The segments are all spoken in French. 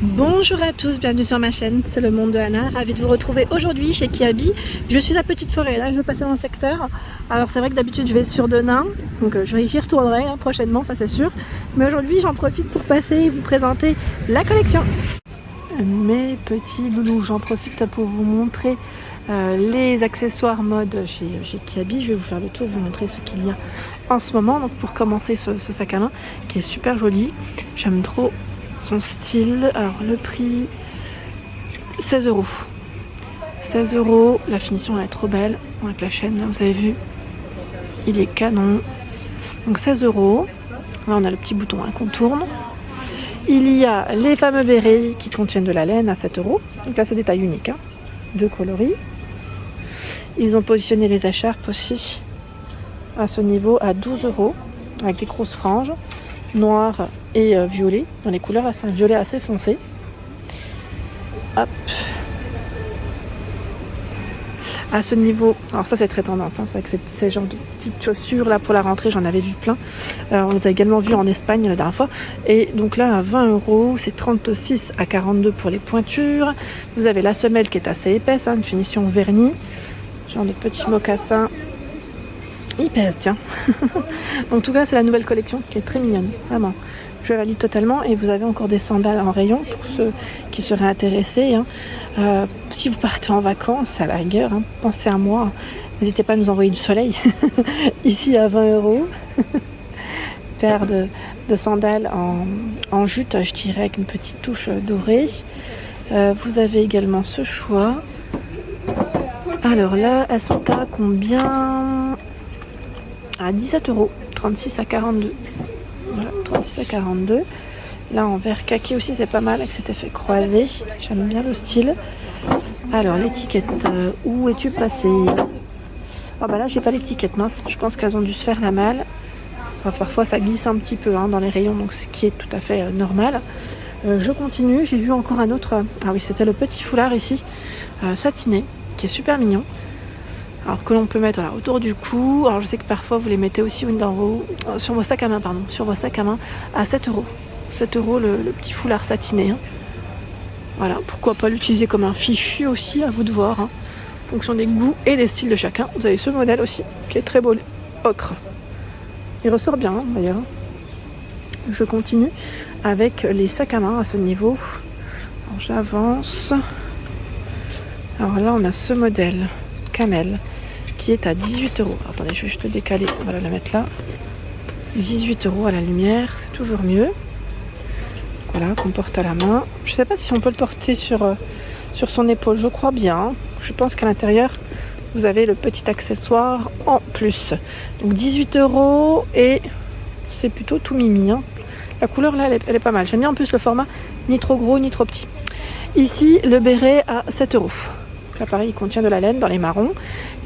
Bonjour à tous, bienvenue sur ma chaîne, c'est le monde de Anna, ravie de vous retrouver aujourd'hui chez Kiabi. Je suis à Petite Forêt, là je vais passer dans le secteur. Alors c'est vrai que d'habitude je vais sur Denain, donc j'y retournerai prochainement, ça c'est sûr. Mais aujourd'hui j'en profite pour passer et vous présenter la collection. Mes petits loulous, j'en profite pour vous montrer les accessoires mode chez Kiabi. Je vais vous faire le tour, vous montrer ce qu'il y a en ce moment. Donc pour commencer ce sac à main qui est super joli, j'aime trop son style. Alors le prix 16 €. 16 €, la finition elle est trop belle avec la chaîne, là, vous avez vu, il est canon. Donc 16 €. Là on a le petit bouton qu'on tourne. Il y a les fameux bérets qui contiennent de la laine à 7 €. Donc là c'est des tailles uniques, deux coloris. Ils ont positionné les écharpes aussi à ce niveau à 12 € avec des grosses franges noir et violet, dans les couleurs assez violet assez foncé. Hop. À ce niveau, alors ça c'est très tendance, c'est vrai que ces genres de petites chaussures là pour la rentrée, j'en avais vu plein. On les a également vus en Espagne la dernière fois. Et donc là à 20 €, c'est 36 à 42 pour les pointures. Vous avez la semelle qui est assez épaisse, une finition vernie, genre de petits mocassins. Il pèse, tiens. En tout cas, c'est la nouvelle collection qui est très mignonne, vraiment. Je valide totalement. Et vous avez encore des sandales en rayon pour ceux qui seraient intéressés. Si vous partez en vacances, à la rigueur, pensez à moi. N'hésitez pas à nous envoyer du soleil. Ici à 20 €. Paire de sandales en jute, je dirais, avec une petite touche dorée. Vous avez également ce choix. Alors là, elles sont à combien ? À 17 €, 36 à 42. Voilà, 36 à 42. Là en vert kaki aussi c'est pas mal avec cet effet croisé. J'aime bien le style. Alors l'étiquette, où es-tu passé? Ah bah là j'ai pas l'étiquette, mince. Je pense qu'elles ont dû se faire la malle. Parfois ça glisse un petit peu dans les rayons, donc ce qui est tout à fait normal. Je continue, j'ai vu encore un autre. Ah oui, c'était le petit foulard ici, satiné, qui est super mignon. Alors que l'on peut mettre autour du cou. Alors je sais que parfois vous les mettez aussi sur vos sacs à main, sur vos sacs à main à 7 €. 7 € le petit foulard satiné. Voilà, pourquoi pas l'utiliser comme un fichu aussi, à vous de voir. En fonction des goûts et des styles de chacun. Vous avez ce modèle aussi, qui est très beau, ocre. Il ressort bien d'ailleurs. Je continue avec les sacs à main à ce niveau. Alors j'avance. Alors là on a ce modèle Camel qui est à 18 €. Attendez, je vais juste le décaler, on va la mettre là. 18 € à la lumière, c'est toujours mieux. Voilà, qu'on porte à la main. Je sais pas si on peut le porter sur son épaule, je crois bien. Je pense qu'à l'intérieur, vous avez le petit accessoire en plus. Donc 18 € et c'est plutôt tout mimi. La couleur là, elle est pas mal. J'aime bien en plus le format, ni trop gros ni trop petit. Ici, le béret à 7 €. Là pareil, il contient de la laine dans les marrons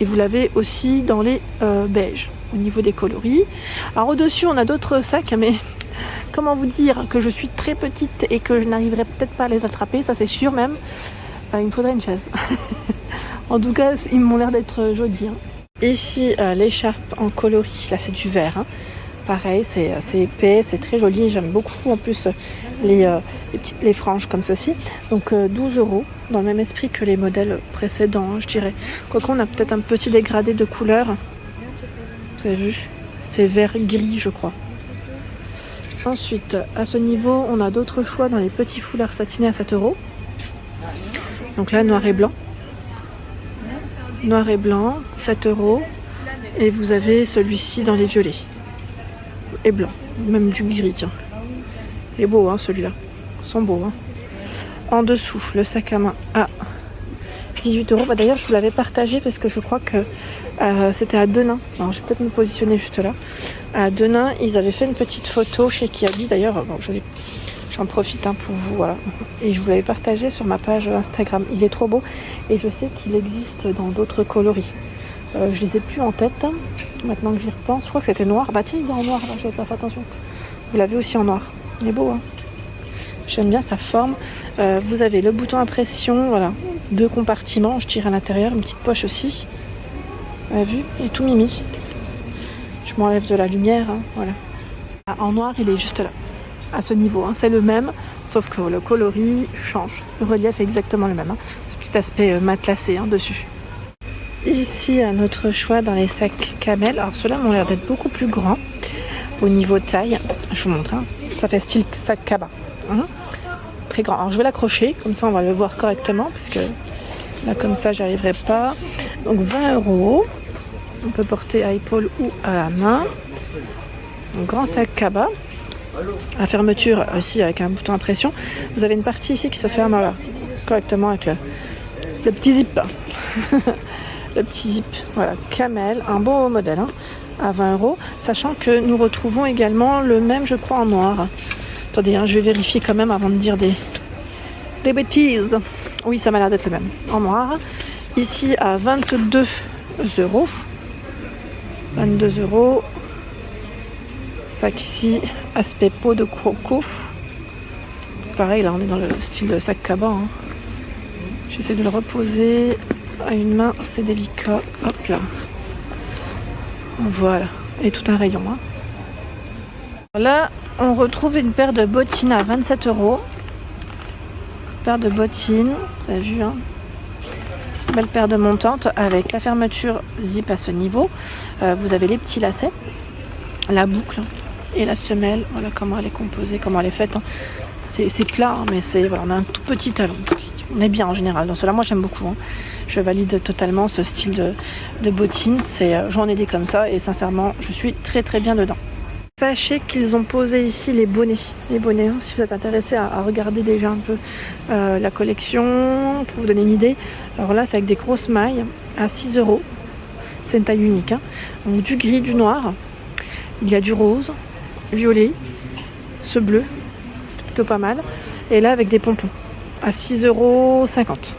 et vous l'avez aussi dans les beiges au niveau des coloris. Alors au-dessus on a d'autres sacs, mais comment vous dire que je suis très petite et que je n'arriverai peut-être pas à les attraper, ça c'est sûr même. Il me faudrait une chaise. En tout cas ils m'ont l'air d'être jolis. Ici l'écharpe en coloris, là c'est du vert. Pareil, c'est assez épais, c'est très joli. J'aime beaucoup en plus les franges comme ceci. Donc 12 € dans le même esprit que les modèles précédents, je dirais. Quoique on a peut-être un petit dégradé de couleur. Vous avez vu? C'est vert-gris, je crois. Ensuite, à ce niveau, on a d'autres choix dans les petits foulards satinés à 7 €. Donc là, noir et blanc. Noir et blanc, 7 €. Et vous avez celui-ci dans les violets. Et blanc, même du gris, tiens. Il est beau celui-là, ils sont beaux. En dessous, le sac à main à 18 €. D'ailleurs je vous l'avais partagé parce que je crois que c'était à Denain. Alors je vais peut-être me positionner juste là. À Denain, ils avaient fait une petite photo chez Kiabi. D'ailleurs, j'en profite pour vous, voilà. Et je vous l'avais partagé sur ma page Instagram. Il est trop beau et je sais qu'il existe dans d'autres coloris. Je les ai plus en tête. Maintenant que j'y repense, je crois que c'était noir. Bah tiens, il est en noir, là, j'avais pas fait attention. Vous l'avez aussi en noir. Il est beau, J'aime bien sa forme. Vous avez le bouton à pression, voilà. 2 compartiments, je tire à l'intérieur, une petite poche aussi. Vous avez vu? Il est tout mimi. Je m'enlève de la lumière, voilà. En noir, il est juste là, à ce niveau. C'est le même, sauf que le coloris change. Le relief est exactement le même, hein. Ce petit aspect matelassé dessus. Ici, un autre choix dans les sacs Camel. Alors ceux-là m'ont l'air d'être beaucoup plus grands au niveau taille. Je vous montre, ça fait style sac cabas. Très grand. Alors je vais l'accrocher, comme ça on va le voir correctement, parce que là comme ça j'arriverai pas. Donc 20 €. On peut porter à épaule ou à la main. Un grand sac cabas. La fermeture aussi avec un bouton à pression. Vous avez une partie ici qui se ferme correctement avec le petit zip. Le petit zip, voilà, Camel, un beau modèle à 20 €, sachant que nous retrouvons également le même, je crois, en noir. Attendez, je vais vérifier quand même avant de dire des bêtises. Oui, ça m'a l'air d'être le même, en noir. Ici à 22 €. 22 €. Sac ici, aspect peau de croco. Pareil, là on est dans le style de sac cabas. J'essaie de le reposer. À une main, c'est délicat. Hop là. Voilà. Et tout un rayon. Là, on retrouve une paire de bottines à 27 €. Paire de bottines. Vous avez vu, belle paire de montantes avec la fermeture zip à ce niveau. Vous avez les petits lacets, la boucle et la semelle. Voilà comment elle est composée, comment elle est faite. C'est plat, mais voilà, on a un tout petit talon. On est bien en général. Dans cela, moi j'aime beaucoup. Je valide totalement ce style de bottines. J'en ai des comme ça et sincèrement, je suis très très bien dedans. Sachez qu'ils ont posé ici les bonnets. Si vous êtes intéressé à regarder déjà un peu la collection, pour vous donner une idée. Alors là, c'est avec des grosses mailles à 6 €. C'est une taille unique. Donc du gris, du noir. Il y a du rose, violet, ce bleu, plutôt pas mal. Et là, avec des pompons à 6,50 €.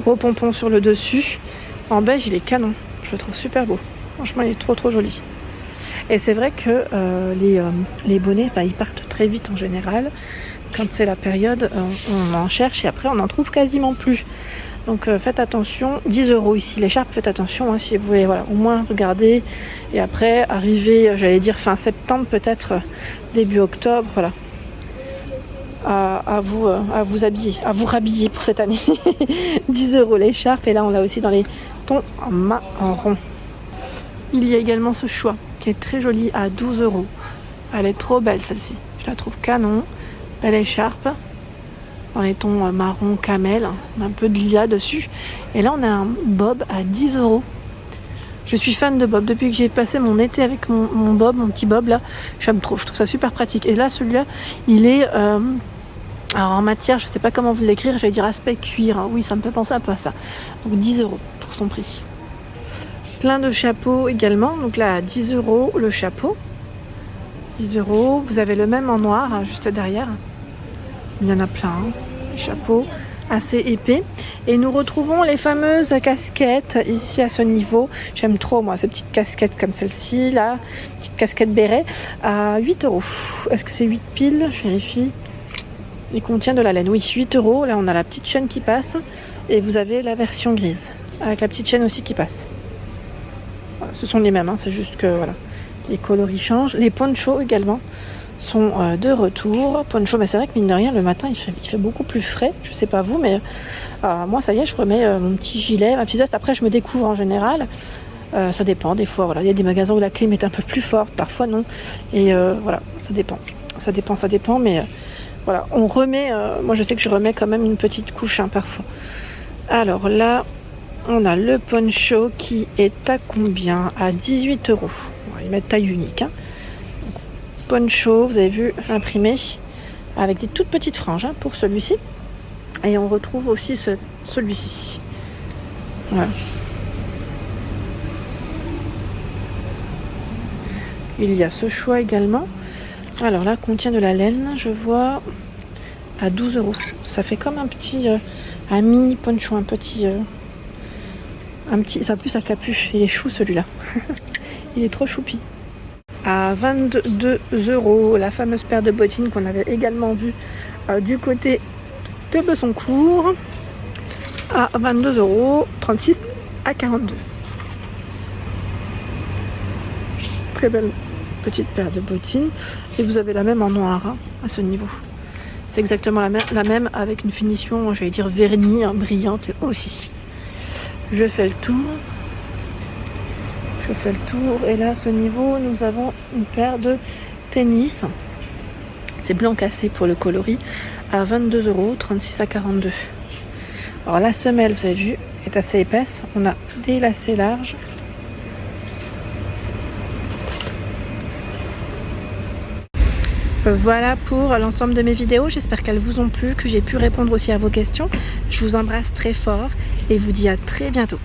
Gros pompon sur le dessus. En beige, il est canon. Je le trouve super beau. Franchement, il est trop joli. Et c'est vrai que les bonnets, ils partent très vite en général. Quand c'est la période, on en cherche et après, on n'en trouve quasiment plus. Donc faites attention. 10 € ici. L'écharpe, faites attention si vous voulez au moins regarder. Et après, arriver, j'allais dire fin septembre, peut-être début octobre. Voilà. À vous habiller, à vous rhabiller pour cette année. 10 € l'écharpe, et là on l'a aussi dans les tons marron. Il y a également ce choix qui est très joli à 12 €. Elle est trop belle celle-ci, je la trouve canon. Belle écharpe dans les tons marron camel, un peu de lilas dessus. Et là on a un bob à 10 €. Je suis fan de bob. Depuis que j'ai passé mon été avec mon bob, mon petit bob là, j'aime trop, je trouve ça super pratique. Et là celui-là, il est alors en matière, je sais pas comment vous l'écrire, je vais dire aspect cuir. Oui, ça me fait penser un peu à ça. Donc 10 € pour son prix. Plein de chapeaux également. Donc là, à 10 € le chapeau. 10 €. Vous avez le même en noir, juste derrière. Il y en a plein. Les chapeaux assez épais. Et nous retrouvons les fameuses casquettes ici à ce niveau. J'aime trop, moi, ces petites casquettes comme celle-ci, là. Petite casquette béret à 8 €. Est-ce que c'est 8 piles? Je vérifie. Il contient de la laine. Oui, 8 €. Là, on a la petite chaîne qui passe. Et vous avez la version grise. Avec la petite chaîne aussi qui passe. Voilà, ce sont les mêmes. C'est juste que, voilà, les coloris changent. Les ponchos également sont de retour. Poncho, mais c'est vrai que mine de rien, le matin, il fait beaucoup plus frais. Je sais pas vous, mais moi, ça y est, je remets mon petit gilet, ma petite veste. Après, je me découvre en général. Ça dépend. Des fois, voilà, il y a des magasins où la clim est un peu plus forte. Parfois, non. Et voilà, ça dépend. Ça dépend, mais... voilà, on remet, moi je sais que je remets quand même une petite couche parfois. Alors là, on a le poncho qui est à combien? À 18 €. On va y mettre taille unique. Poncho, vous avez vu, imprimé, avec des toutes petites franges pour celui-ci. Et on retrouve aussi celui-ci. Voilà. Il y a ce choix également. Alors là, contient de la laine, je vois, à 12 €. Ça fait comme un petit, un mini poncho, un petit, ça plus à capuche. Il est chou celui-là. Il est trop choupi. À 22 €, la fameuse paire de bottines qu'on avait également vue du côté de Bessancourt. À 22 €, 36 à 42. Très belle petite paire de bottines. Et vous avez la même en noir à ce niveau. C'est exactement la même avec une finition, j'allais dire vernis, hein, brillante aussi. Je fais le tour. Je fais le tour et là, à ce niveau, nous avons une paire de tennis. C'est blanc cassé pour le coloris à 22 €, 36 à 42. Alors la semelle, vous avez vu, est assez épaisse. On a des lacets larges. Voilà pour l'ensemble de mes vidéos. J'espère qu'elles vous ont plu, que j'ai pu répondre aussi à vos questions. Je vous embrasse très fort et vous dis à très bientôt.